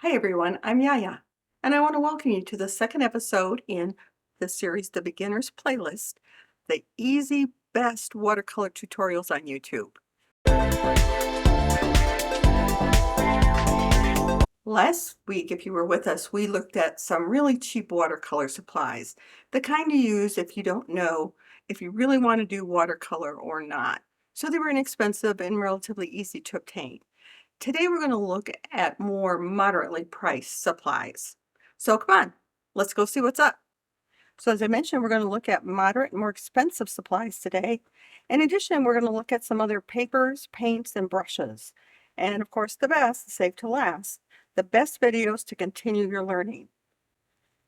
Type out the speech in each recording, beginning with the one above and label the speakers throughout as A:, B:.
A: Hi everyone, I'm YaYa, and I want to welcome you to the second episode in the series The Beginner's Playlist, the easy best watercolor tutorials on YouTube. Last week, if you were with us, we looked at some really cheap watercolor supplies, the kind you use if you don't know if you really want to do watercolor or not. So they were inexpensive and relatively easy to obtain. Today we're going to look at more moderately priced supplies. So come on, let's go see what's up. So as I mentioned, we're going to look at moderate and more expensive supplies today. In addition, we're going to look at some other papers, paints, and brushes. And of course, the best, save to last, the best videos to continue your learning.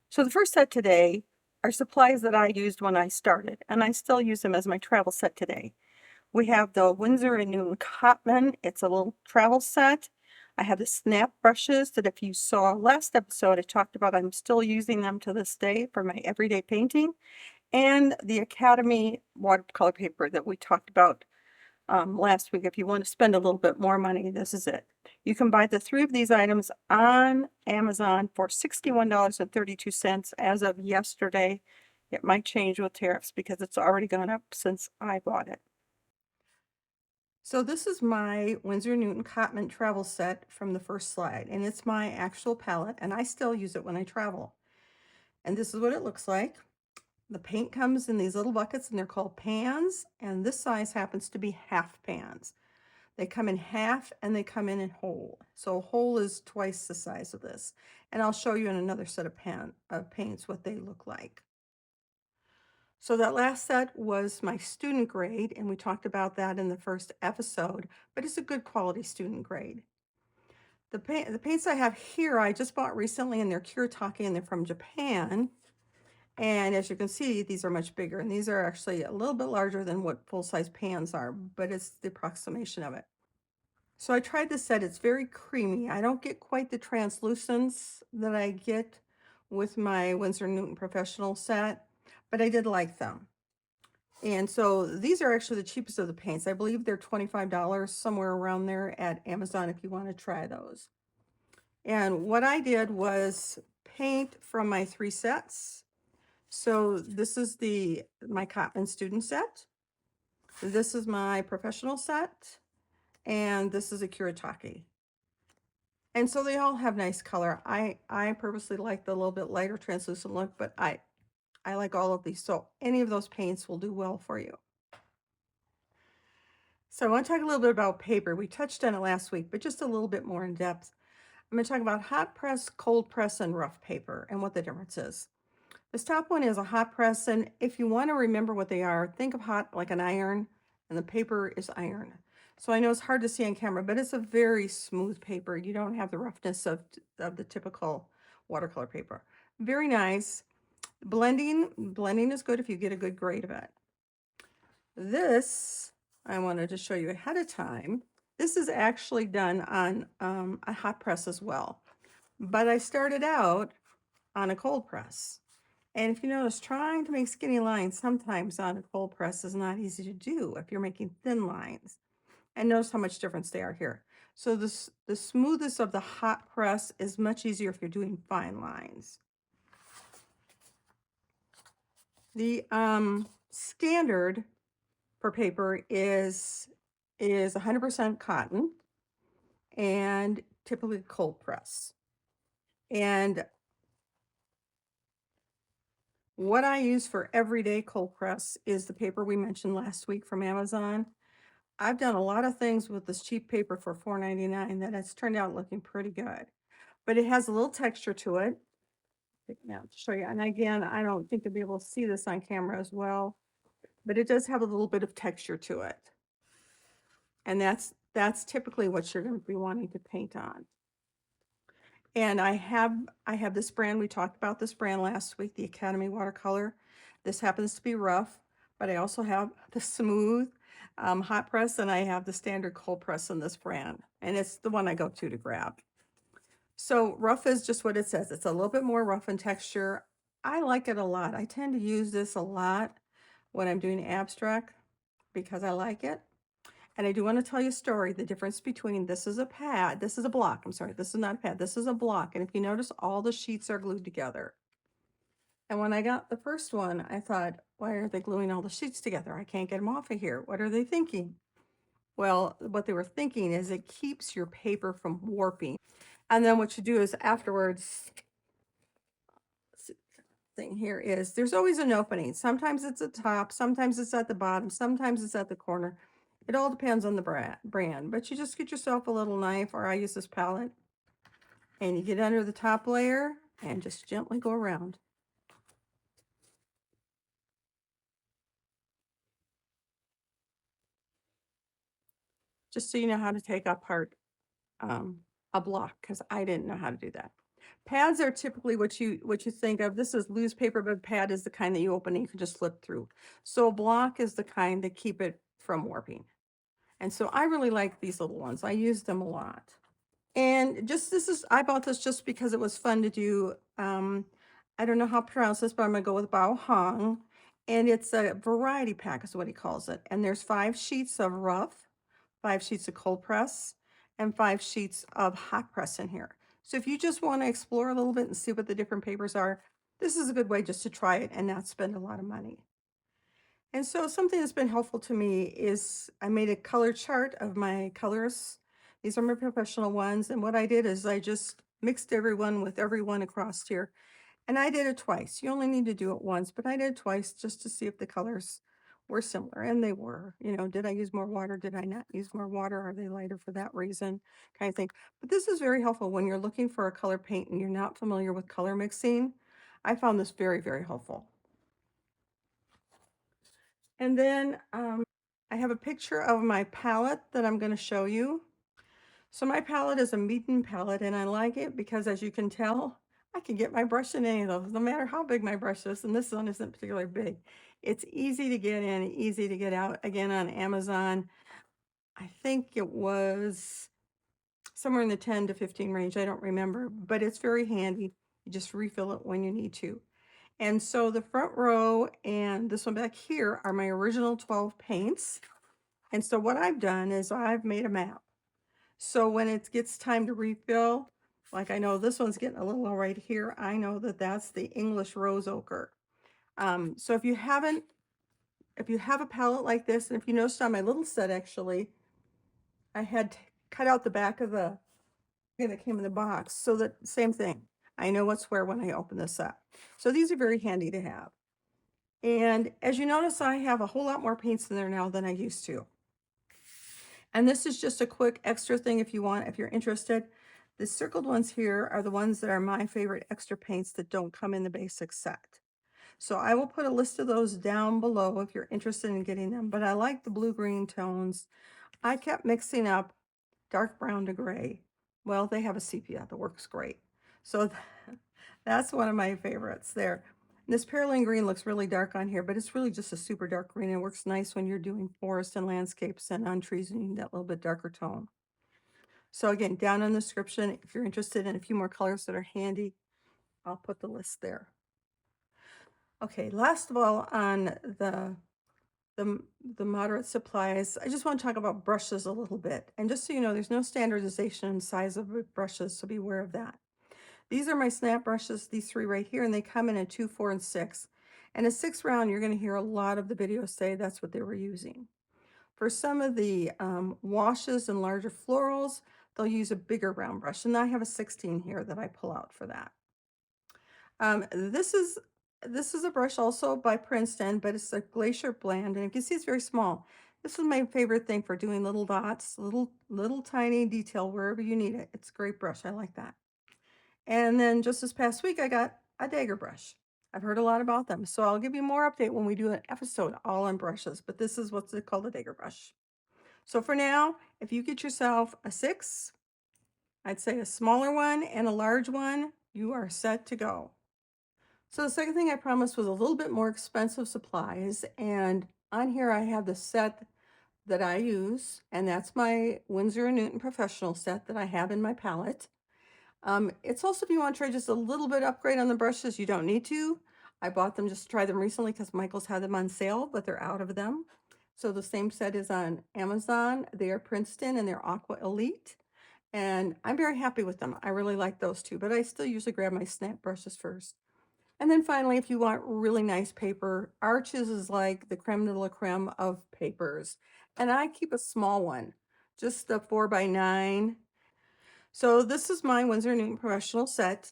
A: So the first set today are supplies that I used when I started, and I still use them as my travel set today. We have the Winsor and Newton Cotman. It's a little travel set. I have the snap brushes that if you saw last episode, I talked about I'm still using them to this day for my everyday painting. And the Academy watercolor paper that we talked about last week. If you want to spend a little bit more money, this is it. You can buy the three of these items on Amazon for $61.32 as of yesterday. It might change with tariffs because it's already gone up since I bought it. So this is my Winsor Newton Cotman travel set from the first slide, and it's my actual palette, and I still use it when I travel. And this is what it looks like. The paint comes in these little buckets, and they're called pans, and this size happens to be half pans. They come in half, and they come in whole. So whole is twice the size of this. And I'll show you in another set of paints what they look like. So that last set was my student grade, and we talked about that in the first episode, but it's a good quality student grade. The paints I have here, I just bought recently, and they're Kuretake, and they're from Japan. And as you can see, these are much bigger, and these are actually a little bit larger than what full-size pans are, but it's the approximation of it. So I tried this set. It's very creamy. I don't get quite the translucence that I get with my Winsor Newton Professional set, but I did like them. And so these are actually the cheapest of the paints. I believe they're $25, somewhere around there at Amazon if you want to try those. And what I did was paint from my three sets. So this is my Cotman student set. This is my professional set. And this is a Kuretake. And so they all have nice color. I purposely like the little bit lighter translucent look, but I like all of these. So any of those paints will do well for you. So I want to talk a little bit about paper. We touched on it last week, but just a little bit more in depth. I'm going to talk about hot press, cold press, and rough paper and what the difference is. This top one is a hot press, and if you want to remember what they are, think of hot like an iron, and the paper is iron. So I know it's hard to see on camera, but it's a very smooth paper. You don't have the roughness of the typical watercolor paper. Very nice. Blending is good if you get a good grade of it. This I wanted to show you ahead of time. This is actually done on a hot press as well, but I started out on a cold press. And if you notice, trying to make skinny lines sometimes on a cold press is not easy to do if you're making thin lines. And notice how much difference they are here. So the smoothest of the hot press is much easier if you're doing fine lines. The standard for paper is 100% cotton and typically cold press. And what I use for everyday cold press is the paper we mentioned last week from Amazon. I've done a lot of things with this cheap paper for $4.99 that it's turned out looking pretty good. But it has a little texture to it. Take it out to show you. And again, I don't think you'll be able to see this on camera as well, but it does have a little bit of texture to it. And that's typically what you're going to be wanting to paint on. And I have this brand. We talked about this brand last week, the Academy Watercolor. This happens to be rough, but I also have the smooth hot press, and I have the standard cold press in this brand, and it's the one I go to grab. So rough is just what it says. It's a little bit more rough in texture. I like it a lot. I tend to use this a lot when I'm doing abstract because I like it. And I do want to tell you a story, the difference between this is a pad, this is a block. I'm sorry, this is not a pad, this is a block. And if you notice, all the sheets are glued together. And when I got the first one, I thought, why are they gluing all the sheets together? I can't get them off of here. What are they thinking? Well, what they were thinking is it keeps your paper from warping. And then what you do is afterwards, thing here is there's always an opening. Sometimes it's at the top, sometimes it's at the bottom, sometimes it's at the corner. It all depends on the brand, but you just get yourself a little knife, or I use this palette, and you get under the top layer and just gently go around. Just so you know how to take apart a block, because I didn't know how to do that. Pads are typically what you think of. This is loose paper, but pad is the kind that you open and you can just flip through. So a block is the kind that keep it from warping. And so I really like these little ones. I use them a lot. And just I bought this just because it was fun to do. I don't know how to pronounce this, but I'm gonna go with Bao Hong. And it's a variety pack is what he calls it. And there's 5 sheets of rough, 5 sheets of cold press, and 5 sheets of hot press in here. So if you just want to explore a little bit and see what the different papers are, this is a good way just to try it and not spend a lot of money. And so something that's been helpful to me is I made a color chart of my colors. These are my professional ones. And what I did is I just mixed everyone with everyone across here. And I did it twice. You only need to do it once, but I did it twice just to see if the colors were similar. And they were. You know, did I use more water? Did I not use more water? Are they lighter for that reason? Kind of thing. But this is very helpful when you're looking for a color paint and you're not familiar with color mixing. I found this very, very helpful. And then I have a picture of my palette that I'm going to show you. So my palette is a Meaton palette, and I like it because, as you can tell, I can get my brush in any of those, no matter how big my brush is. And this one isn't particularly big. It's easy to get in, easy to get out. Again, on Amazon, I think it was somewhere in the 10 to 15 range. I don't remember, but it's very handy. You just refill it when you need to. And so the front row and this one back here are my original 12 paints. And so what I've done is I've made a map. So when it gets time to refill, like I know this one's getting a little low right here, I know that that's the English rose ochre. So if you have a palette like this, and if you noticed on my little set, actually, I had cut out the back of the that came in the box. So that same thing. I know what's where when I open this up. So these are very handy to have. And as you notice, I have a whole lot more paints in there now than I used to. And this is just a quick extra thing if you're interested. The circled ones here are the ones that are my favorite extra paints that don't come in the basic set. So I will put a list of those down below if you're interested in getting them. But I like the blue-green tones. I kept mixing up dark brown to gray. Well, they have a sepia that works great. So that's one of my favorites there. This Pearline green looks really dark on here, but it's really just a super dark green. It works nice when you're doing forest and landscapes and on trees and you need that little bit darker tone. So again, down in the description, if you're interested in a few more colors that are handy, I'll put the list there. Okay, last of all, on the moderate supplies, I just want to talk about brushes a little bit. And just so you know, there's no standardization in size of brushes, so beware of that. These are my snap brushes, these 3 right here, and they come in a 2, 4, and 6. And a 6 round, you're going to hear a lot of the videos say that's what they were using. For some of the washes and larger florals, they'll use a bigger round brush. And I have a 16 here that I pull out for that. This is a brush also by Princeton, but it's a Glacier blend. And you can see it's very small. This is my favorite thing for doing little dots, little tiny detail wherever you need it. It's a great brush. I like that. And then just this past week, I got a dagger brush. I've heard a lot about them. So I'll give you more update when we do an episode all on brushes, but this is what's called a dagger brush. So for now, if you get yourself a 6, I'd say a smaller one and a large one, you are set to go. So the second thing I promised was a little bit more expensive supplies. And on here I have the set that I use, and that's my Winsor & Newton professional set that I have in my palette. It's also, if you want to try just a little bit upgrade on the brushes, you don't need to. I bought them just to try them recently because Michael's had them on sale, but they're out of them. So the same set is on Amazon. They are Princeton and they're Aqua Elite. And I'm very happy with them. I really like those two, but I still usually grab my snap brushes first. And then finally, if you want really nice paper, Arches is like the creme de la creme of papers. And I keep a small one, just a 4x9. So this is my Winsor Newton professional set.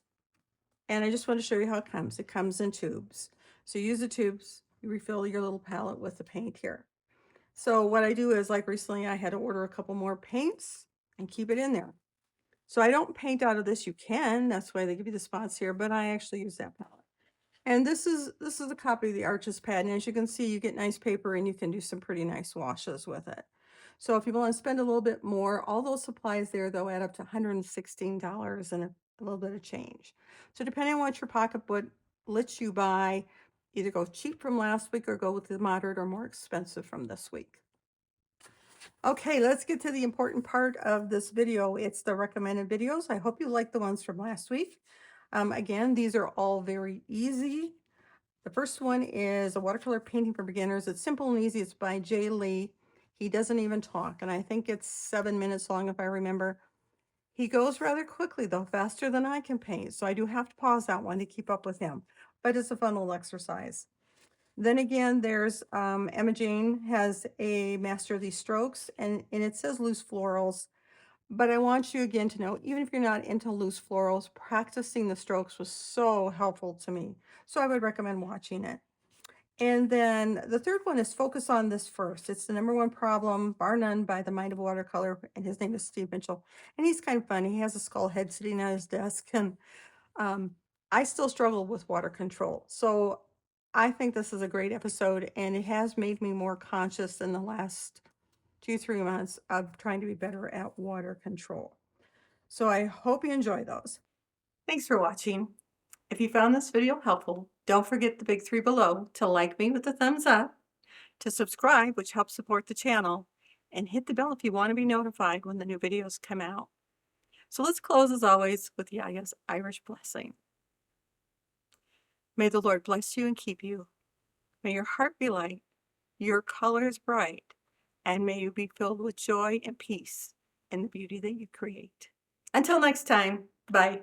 A: And I just want to show you how it comes. It comes in tubes. So you use the tubes, you refill your little palette with the paint here. So what I do is, like recently I had to order a couple more paints and keep it in there. So I don't paint out of this. You can, that's why they give you the spots here, but I actually use that palette. And this is a copy of the Arches pad. And as you can see, you get nice paper and you can do some pretty nice washes with it. So if you want to spend a little bit more, all those supplies there, they'll add up to $116 and a little bit of change. So depending on what your pocketbook lets you buy, either go cheap from last week or go with the moderate or more expensive from this week. Okay, let's get to the important part of this video. It's the recommended videos. I hope you like the ones from last week. Again, these are all very easy. The first one is a watercolor painting for beginners. It's simple and easy. It's by Jay Lee. He doesn't even talk, and I think it's 7 minutes long if I remember. He goes rather quickly though, faster than I can paint, so I do have to pause that one to keep up with him, but it's a fun little exercise. Then again, there's Emma Jane has a Master of These Strokes, and it says loose florals. But I want you again to know, even if you're not into loose florals, practicing the strokes was so helpful to me. So I would recommend watching it. And then the third one is Focus on This First. It's the #1 problem, bar none, by the Mind of Watercolor, and his name is Steve Mitchell. And he's kind of funny. He has a skull head sitting on his desk, and I still struggle with water control. So I think this is a great episode, and it has made me more conscious in the last 2-3 months of trying to be better at water control. So I hope you enjoy those. Thanks for watching. If you found this video helpful, don't forget the big 3 below to like me with a thumbs up, to subscribe, which helps support the channel, and hit the bell if you want to be notified when the new videos come out. So let's close as always with YaYa's Irish blessing. May the Lord bless you and keep you. May your heart be light, your colors bright, and may you be filled with joy and peace in the beauty that you create. Until next time, bye.